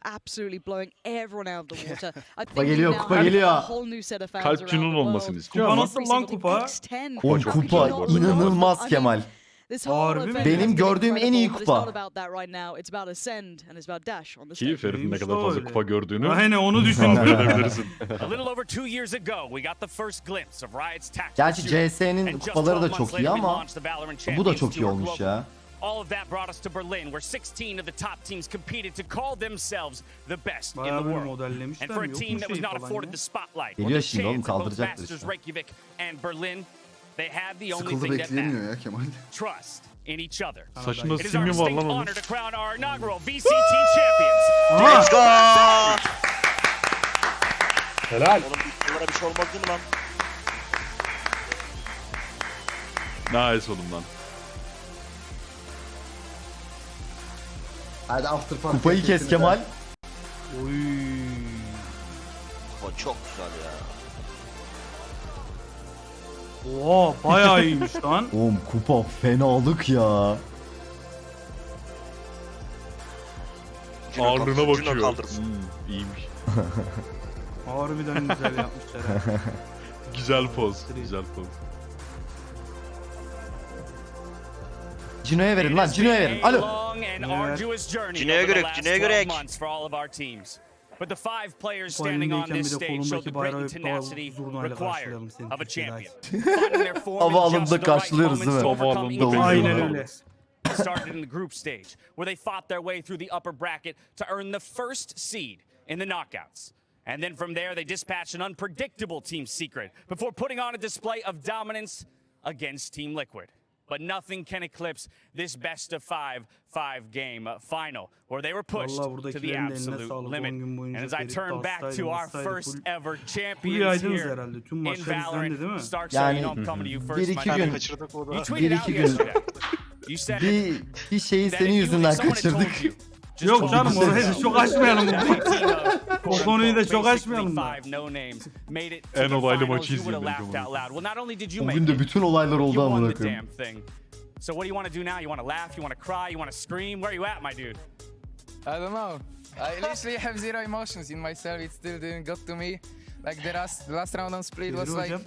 absolutely blowing everyone out of the water. I Kupa think geliyor, we now kupa have geliyor. a whole new set of fans Kalp around Cünun the olmasını world. istiyor Kupa ama nasıl Every lan single kupa? X10. Oğlum How could you kupa not remember? inanılmaz I mean, Kemal. this whole Harbi event mi? has Benim been gördüğüm en iyi incredible, but it's not kupa. about that right now. It's about Ascend and it's about Dash on the Ki stage. Ferit'in ne Neymiş kadar o fazla öyle? kupa gördüğünü Aynen onu tahmin düşündüm. edebilirsin. A little over 2 years ago, we got the first glimpse of Riot's tactics. Gerçi Europe. CS'nin And just kupaları da 12 çok months iyi later, we ama launched the Valorant bu da Champions çok iyi Tour olmuş globally. ya. All of that brought us to Berlin, where 16 of the top teams competed to call themselves the best in Bayağı the böyle world. modellemişler And for a mi? Yok team mu that şey was not falan afforded ya? the spotlight or Geliyor the şimdi oğlum, chance of both kaldıracaktır Masters işte. Reykjavik and Berlin, they had the only Sıkıldı thing that bekleyemiyor mattered. ya Kemal. Trust in each other. Saçında It is our simli var distinct lan onun. honor to crown our inaugural VCT champions. Aha! Helal. Oğlum bunlara bir şey olmaz değil mi lan? Nice oğlum lan. Hadi after party. Kupayı kes Kemal. Oy. O çok güzel ya. Oha bayağı iyiymiş lan. Oğlum kupa fenalık ya. Ağırlığına Cino bakıyor. kaldırsın. İyiymiş. Harbiden güzel yapmışlar ha. Güzel poz. Güzel poz. Cino'ya verin lan, Cino'ya verin. Alo. Cino'ya görek. But the 5 players Bu standing on elimdeyken this bir de stage show the kolundaki grit bayrağı and hep tenacity zurnayla required karşılayalım seni. of a Türkiye'de. champion. Finding their form in Havaalanında just the right karşılıyoruz, değil mi? moments to overcome Havaalanında even Aynen the öyle. It started in the group stage, where they fought their way through the upper bracket to earn the first seed in the knockouts. And then from there, they dispatched an unpredictable Team Secret before putting on a display of dominance against Team Liquid. But nothing can eclipse this best of 5 game final, where they were pushed Vallahi to the buradakilerin de eline absolute sağlık. 10 limit. gün boyunca And as I Ferit turn back hastaydı, to our hastaydı. first ever Full champions yaydınız here herhalde. Tüm in maçlar izlendi değil mi? Valorant, Stark, Yani, so you know I'm coming to you first, bir my iki man. gün- Kaçırdık o da. You tweeted bir out iki gün- yesterday. You said Bir şeyi that senin if you yüzünden someone had told kaçırdık. you just Yok 12 canım months orayı da ago, çok açmayalım. o konuyu da çok açmayalım da. En olaylı maçı izleyelim. Bugün de bütün olaylar oldu amına koyayım. So what do you want to do now? You want to laugh? You want to cry? You want to scream? Where are you at, my dude? I don't know. I literally have zero emotions in myself. It still didn't got to me. Like the last round on split was Çevir like hocam.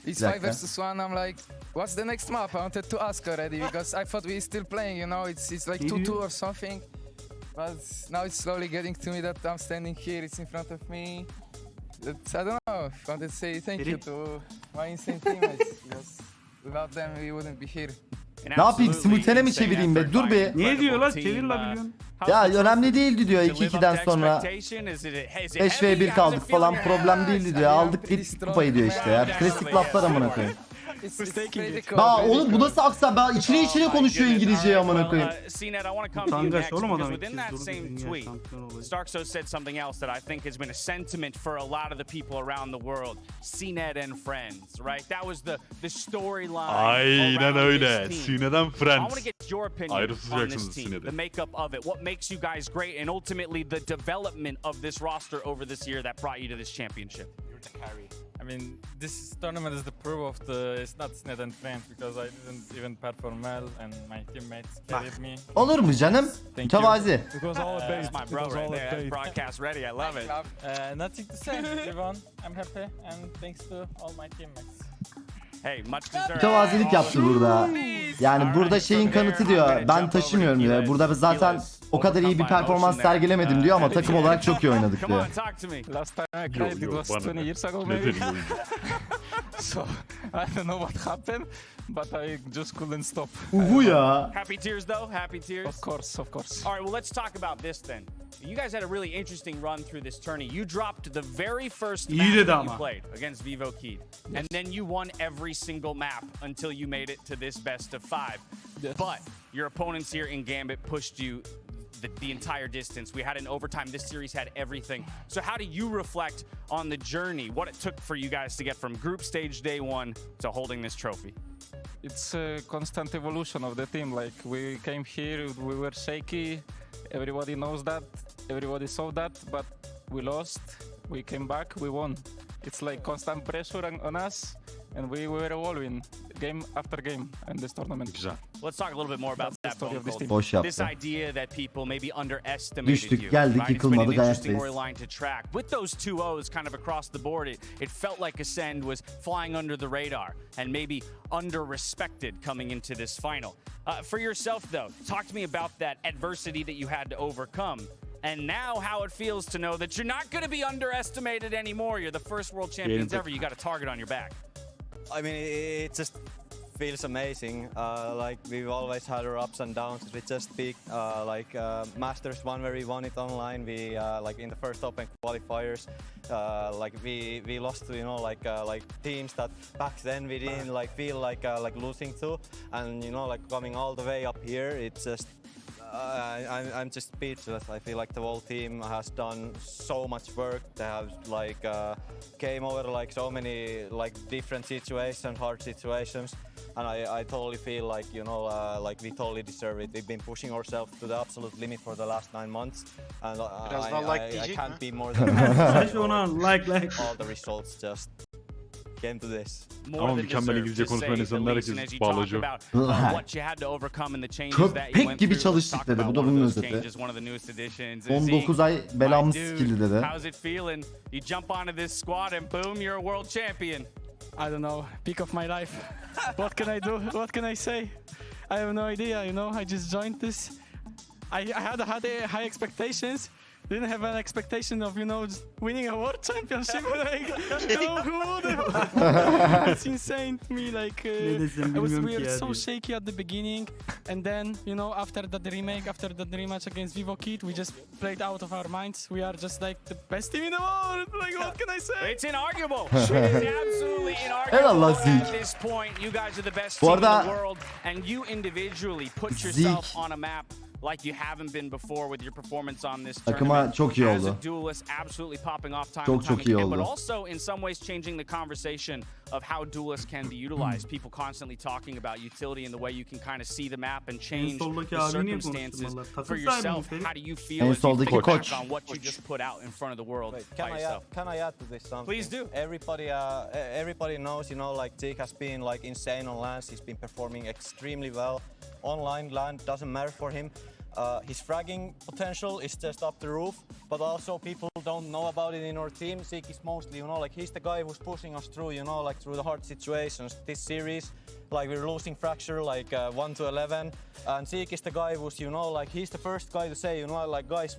it's Like 5 versus 1. I'm like, what's the next map? I wanted to ask already because I thought we still playing. You know, it's like 2-2 or something. But now it's slowly getting to me that I'm standing here. It's in front of me. I don't know. I wanted to say thank you to my insane teammates because without them we wouldn't be here. Ne yapayım, simultane mi çevireyim be? Dur be. Niye diyor lan? Çevir la biliyorsun. Ya önemli değildi diyor 2-2'den sonra. 5v1 kaldık falan, problem değildi diyor. Aldık gittik kupayı diyor işte ya. Klasik laflar amına koyayım. It's pretty cool. Ba oğlum bu nasıl aksan? Ben içine konuşuyor İngilizceyi amına koyayım. Utangaç oğlum adam. Within that same tweet, Starkso said something else that I think has been a sentiment for a lot of the people around the world. CNET and friends, right? That was the storyline. Aynen around öyle. this team. Sineden I want Friends. to get your opinion on Ayrılsacaksınız this team, Sine'de. the makeup of it, what makes you guys great, and ultimately the development of this roster over this year that brought you to this championship. I mean, this tournament is the proof of it's not Sned and Friends because I didn't even perform well and my teammates carried me. Olur mu canım? Thank you. Mütevazi. It was all a bait. That's my It bro was right all a there. That's bait. broadcast ready. I love it. Nothing to say, everyone. I'm happy and thanks to all my teammates. Hey, much deserved. Mütevazilik yaptı burada. Yani burada şeyin kanıtı diyor. Ben taşımıyorum diyor. Burada zaten o kadar iyi bir performans sergilemedim diyor ama takım olarak çok iyi oynadık Come diyor. on, talk to me. Last time I Yo, cried, it yo, was bana 20 years ago ne maybe. dedim oyun? So I don't know what happened, but I just couldn't stop. Uhu ya. Happy tears, though. Happy tears. Of course, of course. All right, well, let's talk about this then. You guys had a really interesting run through this tourney. You dropped the very first İyi map dedi that you ama. played against Vivo Key. And then you won every single map until you made it to this best of 5. Yes. But your opponents here in Gambit pushed you the entire distance. We had an overtime. This series had everything. So how do you reflect on the journey, what it took for you guys to get from group stage day 1 to holding this trophy? It's a constant evolution of the team. Like we came here, we were shaky. Everybody knows that. Everybody saw that. But we lost. We came back. We won. It's like constant pressure on us, and we were evolving. game after game in this tournament. Güzel. Let's talk a little bit more about That's the that, story Bone of this Cold. team. Boş This yaptı. idea that people maybe underestimated Düştük, you. geldik, right? It's been yıkılmadık, an interesting hayattayız. storyline to track. With those 2-0s kind of across the board, it felt like Ascend was flying under the radar and maybe under-respected coming into this final. For yourself, though, talk to me about that adversity that you had to overcome. And now how it feels to know that you're not going to be underestimated anymore. You're the first world champions ever. You got a target on your back. I mean, it just feels amazing. Like we've always had our ups and downs. We just peaked. Masters one where we won it online. We like in the first Open qualifiers. Like we lost to like teams that back then we didn't like feel like losing to, and like coming all the way up here, it's just. I'm just speechless. I feel like the whole team has done so much work. They have like came over like so many like different situations, hard situations, and I totally feel like like we totally deserve it. We've been pushing ourselves to the absolute limit for the last 9 months, and I can't be more than all the results just came to this. Ama mükemmel İngilizce konuşmayan insanlar herkes bağlacı. Köpek gibi çalıştık dedi. Bu da bunun özeti. 19 ay belamız sikildi dedi. How's it feeling? You jump onto this squad and boom, you're a world champion. I don't know, peak of my life. What can I do? What can I say? I have no idea, I just joined this. I had high expectations. Didn't have an expectation of, just winning a world championship. Like, who would have? It's insane to me. Like, we were so shaky at the beginning, and then, after the rematch against Vivo Kid, we just played out of our minds. We are just like the best team in the world. Like, what can I say? It's inarguable. It is absolutely Eyvallah inarguable Zeke. at this point. You guys are the best Bu team in arada the world, and you individually put Zeke yourself on a map like you haven't been before with your performance on this takıma tournament. çok iyi As oldu. a duelist, absolutely popping off time Çok and time çok iyi again, but oldu. also in some ways changing the conversation of how duelists can be utilized. People constantly talking about utility and the way you can kind of see the map and change soldaki the abi niye circumstances konuştun valla? for Takım yourself. sahibi How do you feel En as you soldaki think back koç. on what you just put out in front of the world Wait, by yourself? can I add to this something? Please do. Everybody knows, like Zeke has been like insane on LANs. He's been performing extremely well. Online LAN doesn't matter for him. His fragging potential is just up the roof, but also people don't know about it in our team. Zeke is mostly, like he's the guy who's pushing us through, like through the hard situations. This series, like we're losing Fracture like 1-11, and Zeke is the guy who's, like he's the first guy to say, like guys,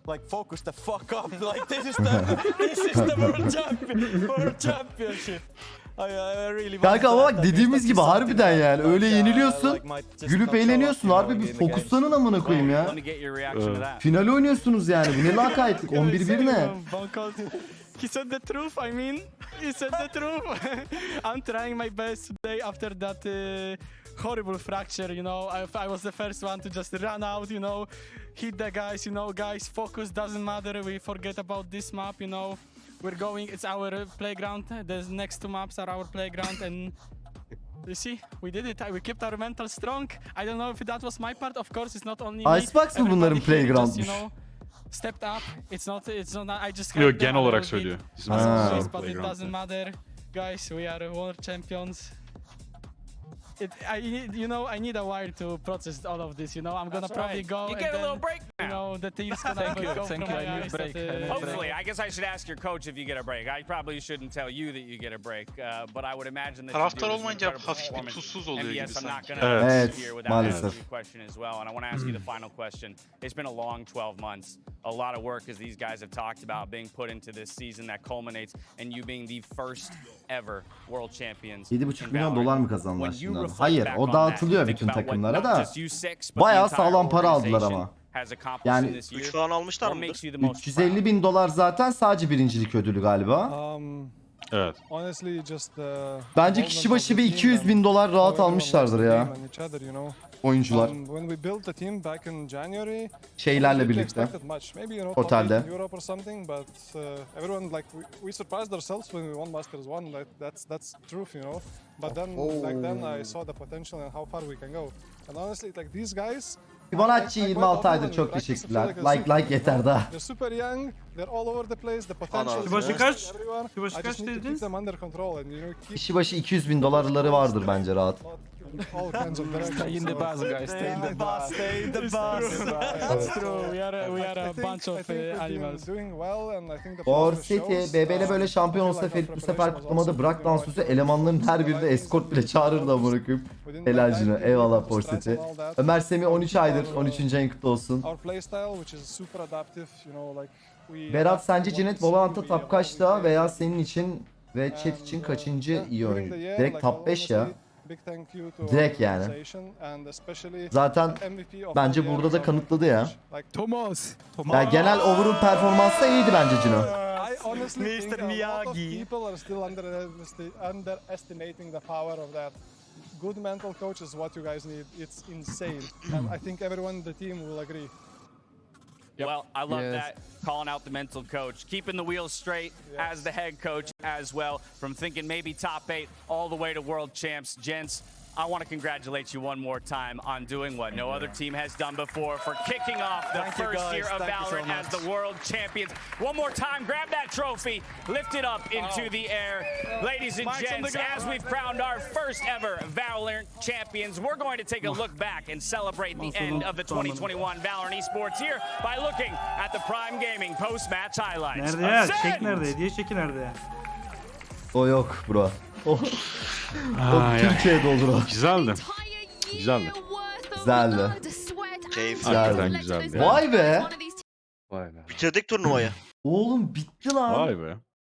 like focus the fuck up. Like this is the world championship. I really Kanka ama bak dediğimiz gibi harbiden yani öyle yeniliyorsun, gülüp eğleniyorsun, harbi bir fokuslanın amına koyayım ya. Let me get your reaction to that. Final oynuyorsunuz yani, bu ne lakaytlık, 11-1 ne? He said the truth. I mean, he said the truth. I'm trying my best today after that horrible fracture. I was the first one to just run out. Hit the guys. Guys, focus doesn't matter. We forget about this map. We're going. It's our playground. The next 2 maps are our playground, and you see, we did it. We kept our mental strong. I don't know if that was my part. Of course, it's not only me. Icebox mı bunların Everybody here just, playground'muş? Stepped up. It's not. I just. Yok helped them genel a olarak little bit. söylüyor. Bizim Ha. But it playground. doesn't matter, guys. We are world champions. I need a while to process all of this. I'm gonna probably go. You and get a then, little break now. The team's gonna go from Thank you. my I need eyes break. that, I need Hopefully, I guess I should ask your coach if you get a break. I probably shouldn't tell you that you get a break, but I would imagine that Taraftar you do olmayınca incredible hafif bir performance. tuzsuz oluyor And gibi yes, I'm not sanki. gonna Evet, sit here without maalesef. asking you a question as well. And I want to ask you the final question. It's been a long 12 months. A lot of work, as these guys have talked about, being put into this season that culminates in you being the first ever world champions. 7,5 in milyon Valorant. dolar mı kazandılar When you şimdi? reflect Hayır, back o on dağıtılıyor that, bütün think about what takımlara not da. just you six, but the Bayağı entire sağlam para aldılar organization ama. has accomplished Yani in this year. 3 falan almışlar What mıdır? makes you the most 350 bin dolar zaten sadece birincilik ödülü galiba. Evet. Bence kişi başı bir 200 bin dolar rahat almışlardır ya. Oyuncular. Şeylerle birlikte. Otelde. Fibonacci 26 aydır çok teşekkürler. Like yeter daha. They're super young. They're all over the place. The potential is Kişi başı there kaç? for everyone. Kişi başı I kaç just need to keep dediniz? them under control and keep Kişi başı 200 bin dolarları vardır bence rahat. all kinds of directions. Stay in the So- bus, guys. Stay in the bus. Stay in the bus. That's true. We are I a think- bunch I of think we've been animals. doing well and I think the For progress City, shows. BBL böyle şampiyon olsa Ferit bu sefer kutlamada bırak dansözü elemanların her biri de eskort bile çağırırdı amına koyayım. Helalcino. Eyvallah For City. Ömer Semih 13 aydır. 13. ayın kutlu olsun. Our playstyle, which is super adaptive, we Berat adapt sence to Cennet what we Valorant'ta see top and kaçta what we veya play. senin için ve chat için And, kaçıncı yeah, iyi during oyun? the year, Direkt like, top 5 ya. honestly, big thank you to Direkt our yani. organization and especially Zaten MVP of bence the year burada da is kanıtladı ya. like, Thomas. Yani genel overall performansı da iyiydi bence Cino. I honestly think Mr. a lot of Miyagi. people are still underestimating the power of that. Good mental coach is what you guys need. It's insane. And I think everyone in the team will agree. Well, I love Yes. that, calling out the mental coach, keeping the wheels straight as the head coach as well, from thinking maybe top 8 all the way to world champs. Gents, I want to congratulate you one more time on doing what no other team has done before, for kicking off the Thank you, first guys. year of Thank you so Valorant as much. the world champions. One more time, grab that trophy, lift it up into the air. Ladies and gents, as we've crowned our first ever Valorant champions, we're going to take a look back and celebrate the end of the 2021 Valorant Esports year by looking at the Prime Gaming post-match highlights. Nerede ya? Ascend! Çek nerede? Hediye çeki nerede? O yok bro. O Ay, Türkiye'de olur o. Güzeldi. Güzeldi. Güzeldi. Keyif. Hakikaten güzeldi. Vay be. Vay be. Bitirdik turnuvayı. Oğlum bitti lan. Vay be.